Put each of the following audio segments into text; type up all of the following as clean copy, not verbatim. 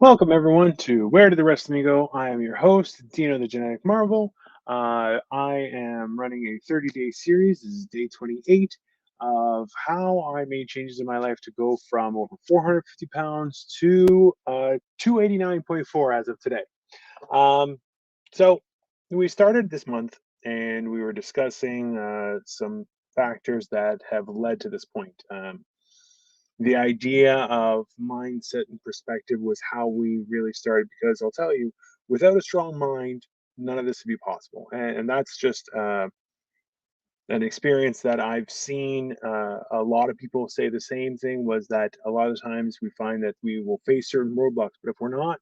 Welcome, everyone, to Where Did the Rest of Me Go? I am your host, Dino the Genetic Marvel. I am running a 30-day series. This is day 28 of how I made changes in my life to go from over 450 pounds to 289.4 as of today. Um, so we started this month and we were discussing some factors that have led to this point. The idea of mindset and perspective was how we really started because I'll tell you, without a strong mind, none of this would be possible. And that's just an experience that I've seen a lot of people say the same thing was that a lot of times we find that we will face certain roadblocks, but if we're not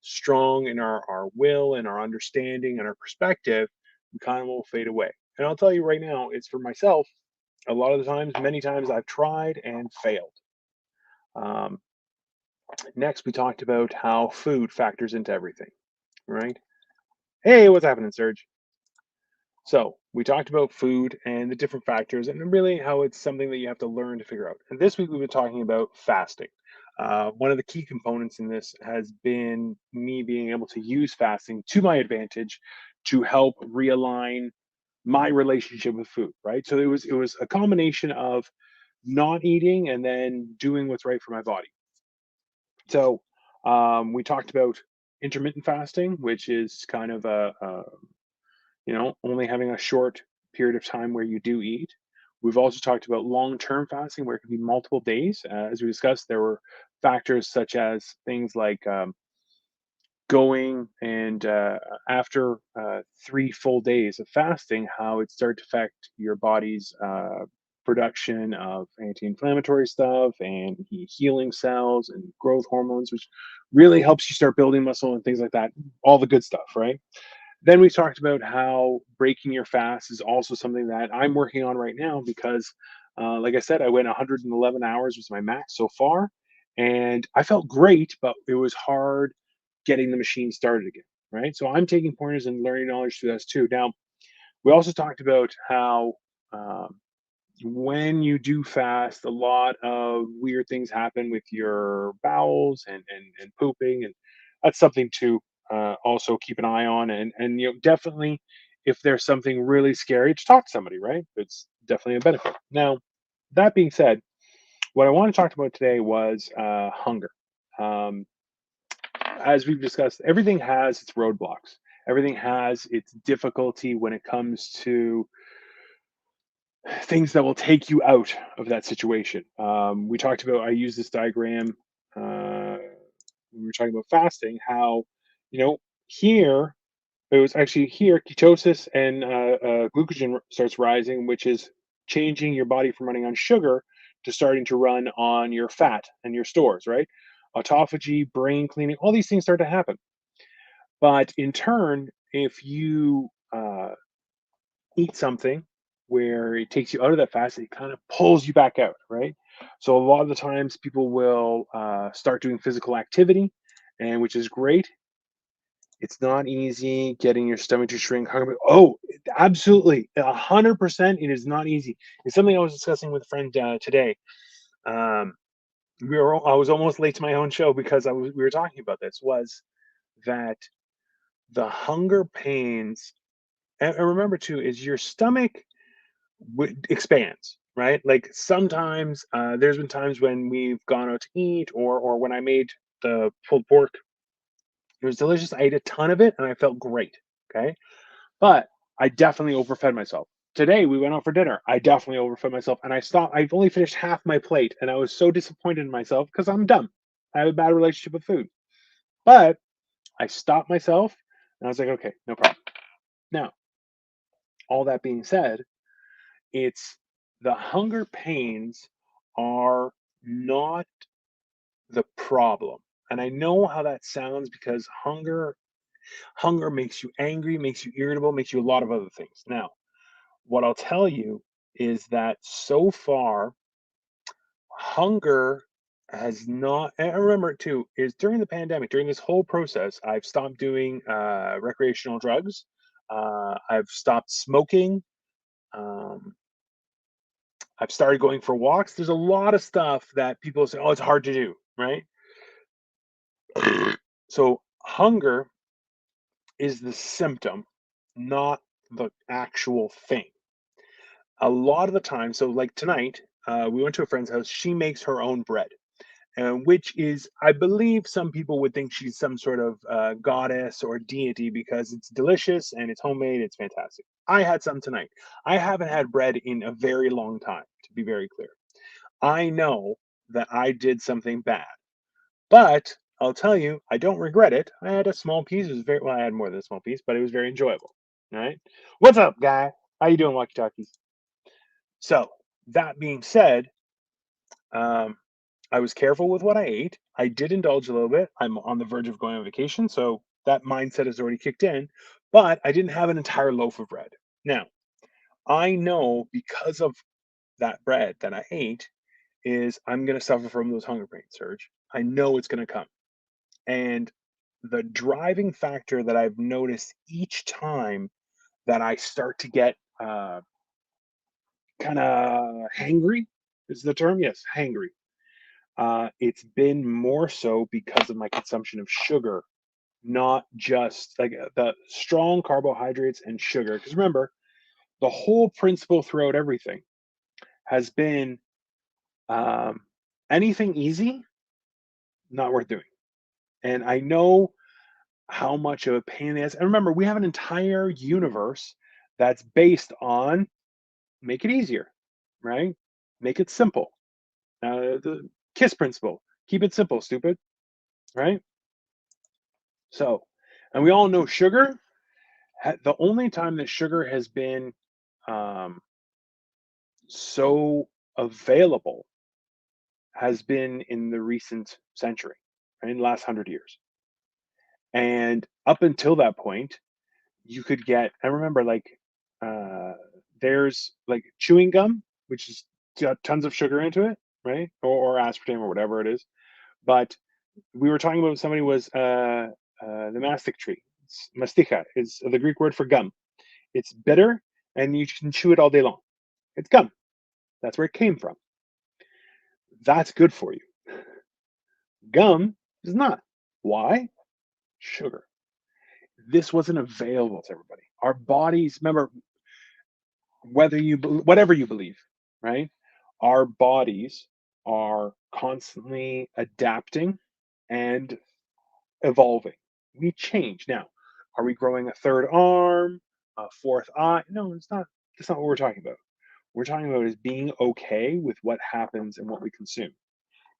strong in our will and our understanding and our perspective, we kind of will fade away. And I'll tell you right now, it's for myself. A lot of the times, many times I've tried and failed. Um, Next, we talked about how food factors into everything, right? Hey, what's happening, Serge? So, we talked about food and the different factors and really how it's something that you have to learn to figure out. And this week, we've been talking about fasting. One of the key components in this has been me being able to use fasting to my advantage to help realign my relationship with food, right? So it was a combination of not eating and then doing what's right for my body. So we talked about intermittent fasting, which is kind of only having a short period of time where you do eat. We've also talked about long-term fasting, where it can be multiple days. As we discussed, there were factors such as things like going and after 3 full days of fasting, how it starts to affect your body's production of anti-inflammatory stuff and healing cells and growth hormones, which really helps you start building muscle and things like that. All the good stuff, right? Then we talked about how breaking your fast is also something that I'm working on right now because, like I said, I went 111 hours was my max so far, and I felt great, but it was hard getting the machine started again, right? So I'm taking pointers and learning knowledge through this too. Now, we also talked about how um, when you do fast, a lot of weird things happen with your bowels and pooping, and that's something to also keep an eye on. And definitely, if there's something really scary, to talk to somebody, right? It's definitely a benefit. Now, that being said, what I want to talk about today was hunger. Um, as we've discussed, everything has its roadblocks. Everything has its difficulty when it comes to things that will take you out of that situation. We talked about, I use this diagram when we were talking about fasting, how, here, it was actually here, ketosis and glucogen starts rising, which is changing your body from running on sugar to starting to run on your fat and your stores, right? Autophagy, brain cleaning, all these things start to happen. But in turn, if you eat something where it takes you out of that fast, it kind of pulls you back out, right? So a lot of the times people will start doing physical activity, and which is great. It's not easy getting your stomach to shrink. Oh, absolutely, 100%. It is not easy. It's something I was discussing with a friend today. Um, I was almost late to my own show because we were talking about this. Was that the hunger pains? And remember too, is your stomach expands, right? Like sometimes there's been times when we've gone out to eat, or when I made the pulled pork, it was delicious. I ate a ton of it and I felt great. Okay, but I definitely overfed myself. Today we went out for dinner. I definitely overfed myself, and I stopped. I've only finished half my plate, and I was so disappointed in myself because I'm dumb. I have a bad relationship with food, but I stopped myself, and I was like, okay, no problem. Now, all that being said, it's the hunger pains are not the problem. And I know how that sounds because hunger makes you angry, makes you irritable, makes you a lot of other things. Now, what I'll tell you is that so far hunger has not, and I remember it too, is during the pandemic, during this whole process, I've stopped doing recreational drugs. I've stopped smoking. Um, I've started going for walks. There's a lot of stuff that people say, "Oh, it's hard to do," right? So hunger is the symptom, not the actual thing. A lot of the time, so like tonight, we went to a friend's house. She makes her own bread, which is, I believe, some people would think she's some sort of goddess or deity because it's delicious and it's homemade. It's fantastic. I had some tonight. I haven't had bread in a very long time, to be very clear. I know that I did something bad, but I'll tell you, I don't regret it. I had a small piece. It was very well. I had more than a small piece, but it was very enjoyable. All right. What's up, guy? How you doing, walkie talkies? So that being said, um, I was careful with what I ate. I did indulge a little bit. I'm on the verge of going on vacation, so that mindset has already kicked in. But I didn't have an entire loaf of bread. Now I know because of that bread that I ate is I'm going to suffer from those hunger pains, Serge. I know it's going to come. And the driving factor that I've noticed each time that I start to get kind of hangry is the term. Yes, hangry. It's been more so because of my consumption of sugar, not just like the strong carbohydrates and sugar. Because remember, the whole principle throughout everything has been um, anything easy, not worth doing. And I know how much of a pain it is. And remember, we have an entire universe that's based on make it easier, right? Make it simple. The KISS principle. Keep it simple, stupid, right? So, and we all know sugar. The only time that sugar has been um, so available has been in the recent century, right, in the last 100 years. And up until that point, you could get, I remember like, uh, there's like chewing gum, which is got tons of sugar into it, right? Or aspartame or whatever it is. But we were talking about somebody was the mastic tree. Mastica is the Greek word for gum. It's bitter and you can chew it all day long. It's gum. That's where it came from. That's good for you. Gum is not. Why? Sugar. This wasn't available to everybody. Our bodies, remember, whatever you believe, right? Our bodies are constantly adapting and evolving. We change. Now, are we growing a third arm, a fourth eye? No, it's not. That's not what we're talking about. We're talking about is being okay with what happens and what we consume.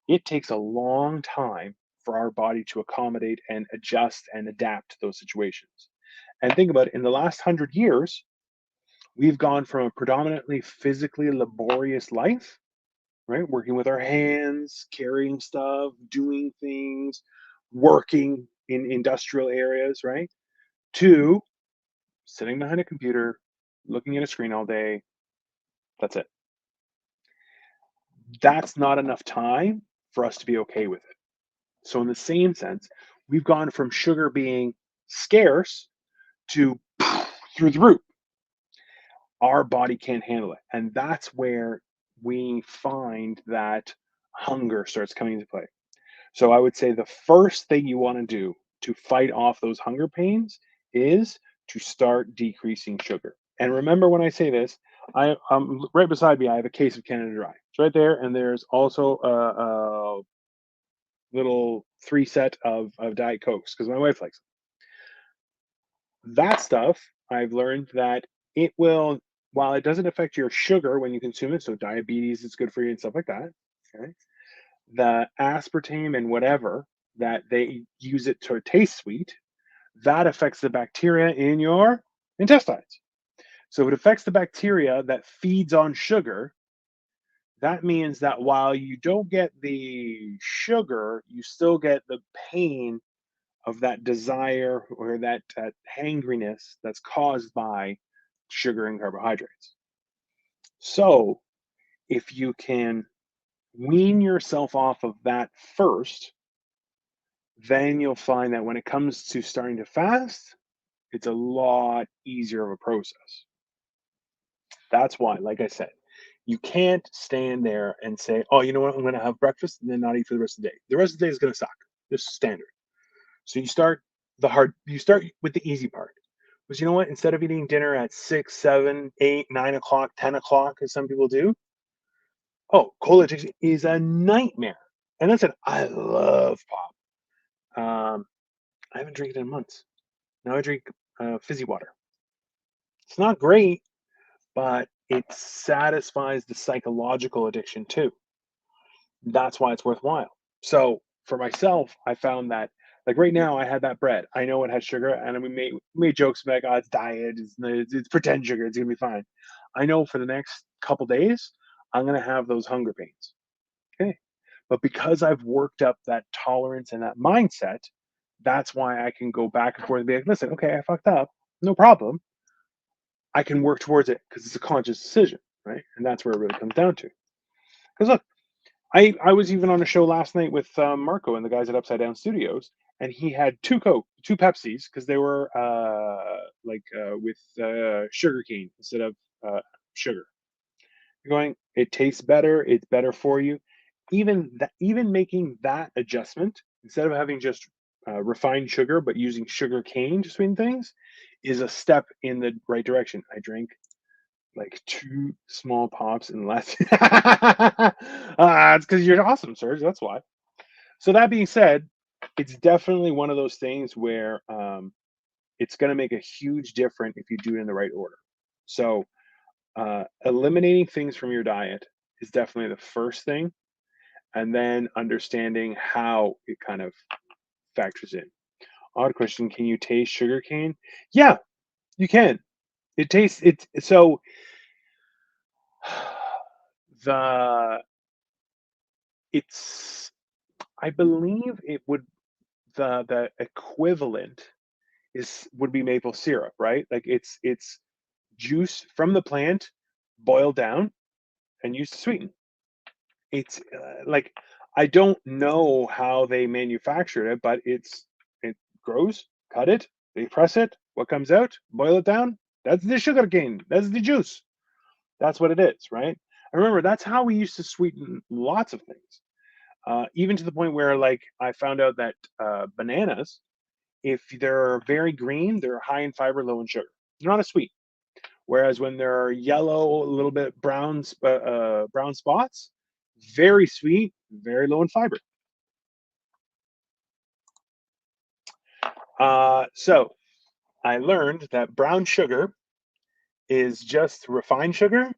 It takes a long time for our body to accommodate and adjust and adapt to those situations. And think about it, in the last 100 years, we've gone from a predominantly physically laborious life, right? Working with our hands, carrying stuff, doing things, working in industrial areas, right? To sitting behind a computer, looking at a screen all day. That's it. That's not enough time for us to be okay with it. So, in the same sense, we've gone from sugar being scarce to through the roof. Our body can't handle it. And that's where we find that hunger starts coming into play. So, I would say the first thing you want to do to fight off those hunger pains is to start decreasing sugar. And remember when I say this, right beside me. I have a case of Canada Dry. It's right there, and there's also a little three set of Diet Cokes because my wife likes that stuff. I've learned that it will, while it doesn't affect your sugar when you consume it, so diabetes is good for you and stuff like that. Okay, the aspartame and whatever that they use it to taste sweet, that affects the bacteria in your intestines. So it affects the bacteria that feeds on sugar. That means that while you don't get the sugar, you still get the pain of that desire or that hangriness that's caused by sugar and carbohydrates. So, if you can wean yourself off of that first, then you'll find that when it comes to starting to fast, it's a lot easier of a process. That's why, like I said, you can't stand there and say, oh, you know what, I'm going to have breakfast and then not eat for the rest of the day. The rest of the day is going to suck. Just standard. So you start with the easy part. Because you know what? Instead of eating dinner at 6, 7, 8, 9 o'clock, 10 o'clock, as some people do, oh, cola is a nightmare. And listen, I love pop. I haven't drank it in months. Now I drink fizzy water. It's not great, but it satisfies the psychological addiction too. That's why it's worthwhile. So for myself, I found that like right now, I had that bread. I know it has sugar, and we made jokes about, oh, it's diet, it's pretend sugar, it's gonna be fine. I know for the next couple days, I'm gonna have those hunger pains. Okay, but because I've worked up that tolerance and that mindset, that's why I can go back and forth and be like, listen, okay, I fucked up, no problem. I can work towards it because it's a conscious decision, right? And that's where it really comes down to. Because look, I was even on a show last night with Marco and the guys at Upside Down Studios, and he had two Coke, two Pepsis because they were with sugar cane instead of uh, sugar. You're going, it tastes better, it's better for you. Even making that adjustment instead of having just refined sugar, but using sugar cane to sweeten things, is a step in the right direction. I drank like 2 small pops and less. It's because you're awesome, Serge, that's why. So that being said, it's definitely one of those things where, it's gonna make a huge difference if you do it in the right order. So, eliminating things from your diet is definitely the first thing, and then understanding how it kind of factors in. Odd question, can you taste sugar cane? Yeah, you can. It tastes it so the it's I believe it would the equivalent is would be maple syrup, right? Like it's juice from the plant boiled down and used to sweeten. It's like I don't know how they manufactured it, but it grows, cut it, they press it, what comes out, boil it down. That's the sugar cane. That's the juice. That's what it is, right? I remember that's how we used to sweeten lots of things. Even to the point where, like, I found out that bananas, if they're very green, they're high in fiber, low in sugar. They're not as sweet. Whereas when they're yellow, a little bit brown spots, very sweet, very low in fiber. So I learned that brown sugar is just refined sugar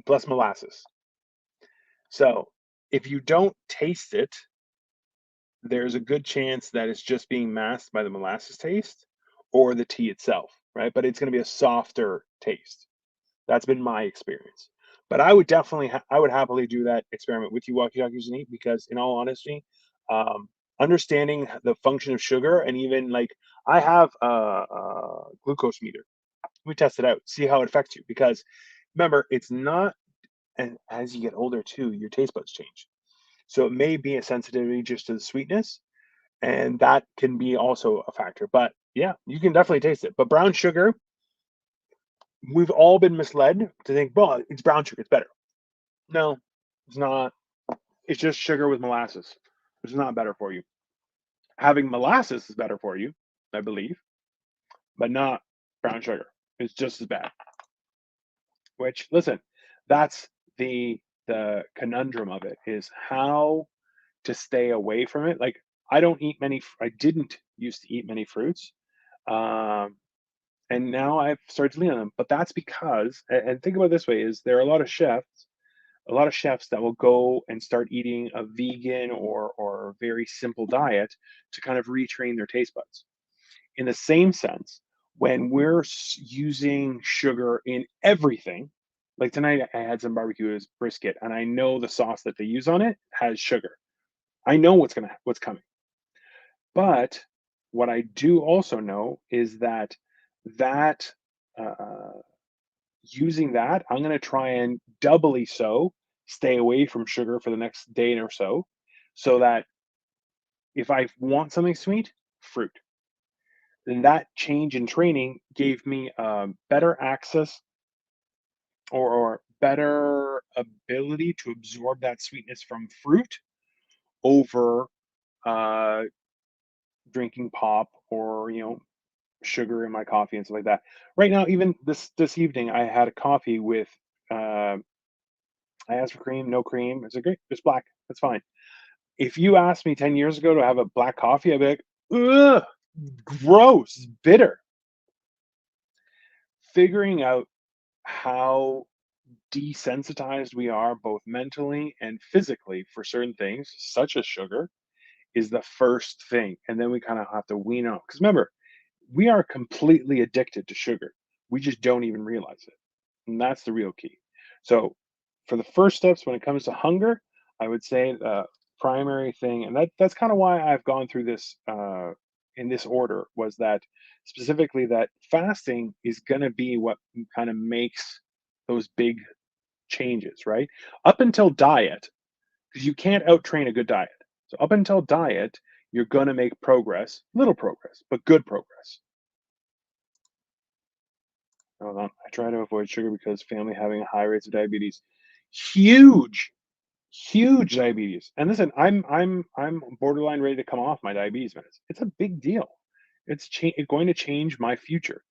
plus molasses. So if you don't taste it, there's a good chance that it's just being masked by the molasses taste or the tea itself, right? But it's going to be a softer taste. That's been my experience. But I would definitely, I would happily do that experiment with you, walkie talkies, and eat, because, in all honesty, understanding the function of sugar, and even like I have a glucose meter. We test it out, see how it affects you. Because remember, it's not, and as you get older too, your taste buds change. So it may be a sensitivity just to the sweetness, and that can be also a factor. But yeah, you can definitely taste it. But brown sugar, we've all been misled to think, well, it's brown sugar, it's better. No, it's not. It's just sugar with molasses. It's not better for you. Having molasses is better for you, I believe, but not brown sugar. It's just as bad. Which, listen, that's the conundrum of it, is how to stay away from it. Like, I didn't used to eat many fruits. Um, and now I've started to lean on them. But that's because, and think about it this way, is there are a lot of chefs that will go and start eating a vegan or very simple diet to kind of retrain their taste buds. In the same sense, when we're using sugar in everything, like tonight I had some barbecue as brisket, and I know the sauce that they use on it has sugar. I know what's coming. But what I do also know is that uh, using that, I'm going to try and doubly so stay away from sugar for the next day or so, so that if I want something sweet, fruit. Then that change in training gave me better access, or better ability to absorb that sweetness from fruit over uh, drinking pop or sugar in my coffee and stuff like that. Right now, even this evening, I had a coffee with. Uh, I asked for cream, no cream. It's like great, just black. That's fine. If you asked me 10 years ago to have a black coffee, I'd be like, ugh, gross, bitter. Figuring out how desensitized we are both mentally and physically for certain things, such as sugar, is the first thing. And then we kind of have to wean out. Because remember, we are completely addicted to sugar. We just don't even realize it. And that's the real key. So, for the first steps when it comes to hunger, I would say the primary thing, and that's kind of why I've gone through this in this order, was that specifically that fasting is going to be what kind of makes those big changes, right? Up until diet, because you can't out train a good diet. So, up until diet, you're going to make progress, little progress, but good progress. Hold on. I try to avoid sugar because family having high rates of diabetes. Huge, huge diabetes. And listen, I'm borderline ready to come off my diabetes meds. It's a big deal. It's going to change my future.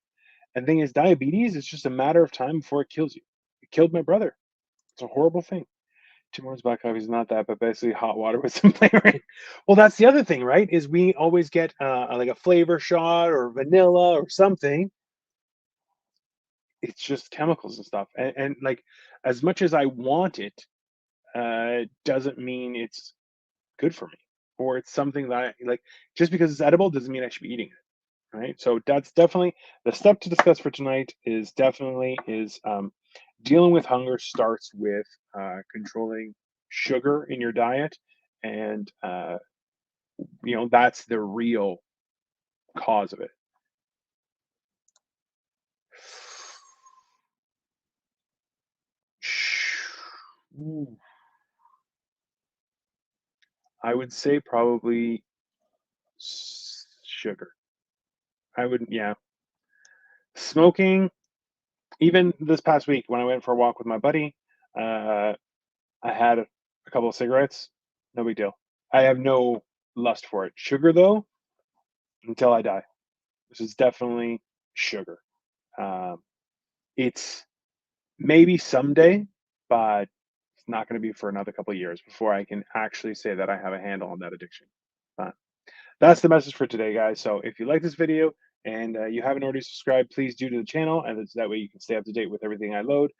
And the thing is, diabetes is just a matter of time before it kills you. It killed my brother. It's a horrible thing. Tomorrow's black coffee is not that, but basically hot water with some flavoring. Well, that's the other thing, right? Is we always get like a flavor shot or vanilla or something. It's just chemicals and stuff. And like, as much as I want it, doesn't mean it's good for me or it's something that I like. Just because it's edible doesn't mean I should be eating it, right? So that's definitely the step to discuss for tonight. Is definitely is dealing with hunger starts with controlling sugar in your diet, and that's the real cause of it. Ooh, I would say probably sugar. I would, yeah. Smoking, even this past week when I went for a walk with my buddy, uh, I had a couple of cigarettes. No big deal. I have no lust for it. Sugar, though, until I die. This is definitely sugar. Um, it's maybe someday, but it's not going to be for another couple of years before I can actually say that I have a handle on that addiction. But that's the message for today, guys. So if you like this video and you haven't already subscribed, please do to the channel, and that way you can stay up to date with everything I load.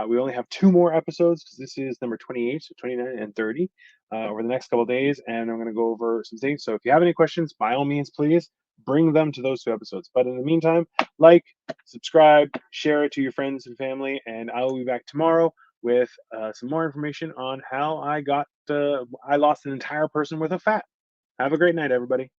We only have two more episodes because this is number 28, so 29 and 30 over the next couple of days, and I'm going to go over some things. So if you have any questions, by all means, please bring them to those two episodes. But in the meantime, like, subscribe, share it to your friends and family, and I will be back tomorrow with some more information on how I lost an entire person with a fat. Have a great night, everybody.